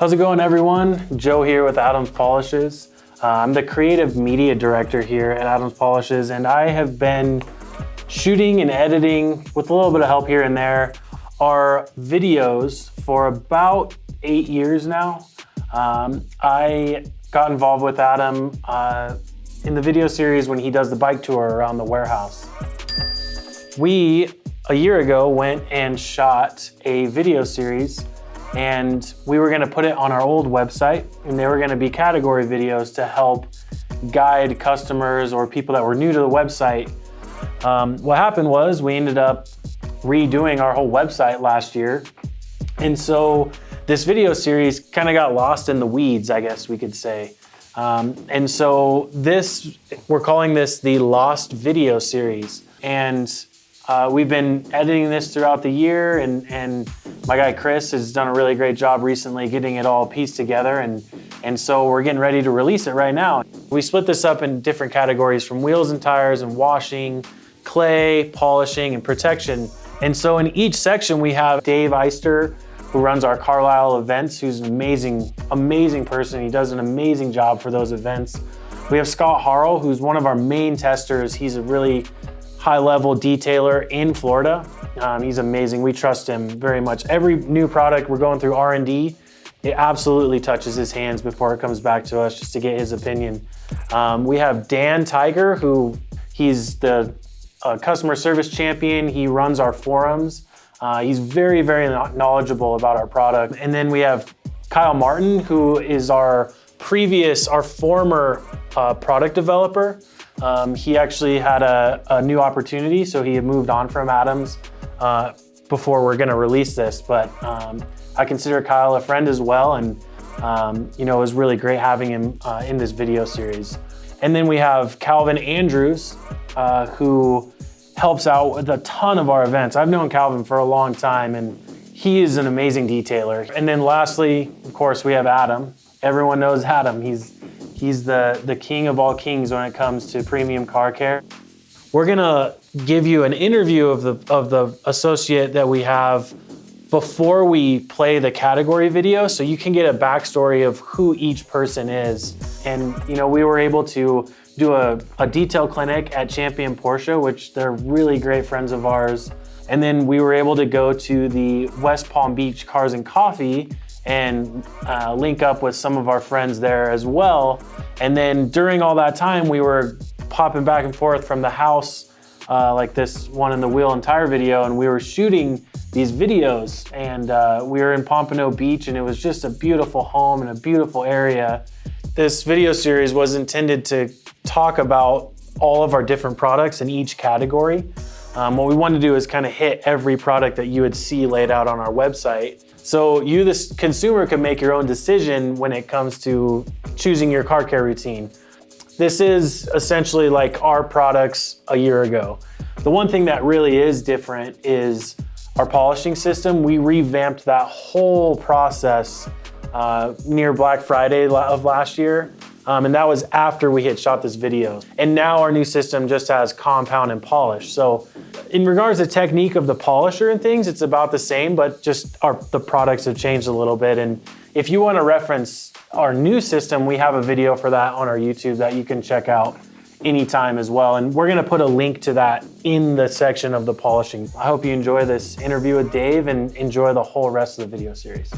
How's it going, everyone? Joe here with Adams Polishes. I'm the creative media director here at Adams Polishes, and I have been shooting and editing, with a little bit of help here and there, our videos for about 8 years now. I got involved with Adam in the video series when he does the bike tour around the warehouse. We, a year ago, went and shot a video series, and we were gonna put it on our old website, and they were gonna be category videos to help guide customers or people that were new to the website. What happened was we ended up redoing our whole website last year. And so this video series kind of got lost in the weeds, I guess we could say. And so we're calling this the Lost Video Series. And we've been editing this throughout the year, and my guy Chris has done a really great job recently getting it all pieced together. And so we're getting ready to release it right now. We split this up in different categories, from wheels and tires and washing, clay, polishing, and protection. And so in each section we have Dave Eister, who runs our Carlisle events, who's an amazing person. He does an amazing job for those events. We have Scott Harrell, who's one of our main testers. He's a really high-level detailer in Florida. He's amazing. We trust him very much. Every new product we're going through R&D, it absolutely touches his hands before it comes back to us just to get his opinion. We have Dan Tiger, he's the customer service champion. He runs our forums. He's very, very knowledgeable about our product. And then we have Kyle Martin, who is our former product developer. He actually had a new opportunity, so he had moved on from Adams before we're gonna release this. But I consider Kyle a friend as well, and it was really great having him in this video series. And then we have Calvin Andrews, who helps out with a ton of our events. I've known Calvin for a long time, and he is an amazing detailer. And then lastly, of course, we have Adam. Everyone knows Adam. He's the king of all kings when it comes to premium car care. We're gonna give you an interview of the associate that we have before we play the category video, so you can get a backstory of who each person is. And we were able to do a detail clinic at Champion Porsche, which they're really great friends of ours. And then we were able to go to the West Palm Beach Cars and Coffee and link up with some of our friends there as well. And then during all that time, we were popping back and forth from the house, like this one in the wheel and tire video, and we were shooting these videos. And we were in Pompano Beach, and it was just a beautiful home and a beautiful area. This video series was intended to talk about all of our different products in each category. What we wanted to do is kind of hit every product that you would see laid out on our website. So you, the consumer, can make your own decision when it comes to choosing your car care routine. This is essentially like our products a year ago. The one thing that really is different is our polishing system. We revamped that whole process near Black Friday of last year. And that was after we had shot this video. And now our new system just has compound and polish. So in regards to technique of the polisher and things, it's about the same, but just the products have changed a little bit. And if you want to reference our new system, we have a video for that on our YouTube that you can check out anytime as well. And we're gonna put a link to that in the section of the polishing. I hope you enjoy this interview with Dave and enjoy the whole rest of the video series.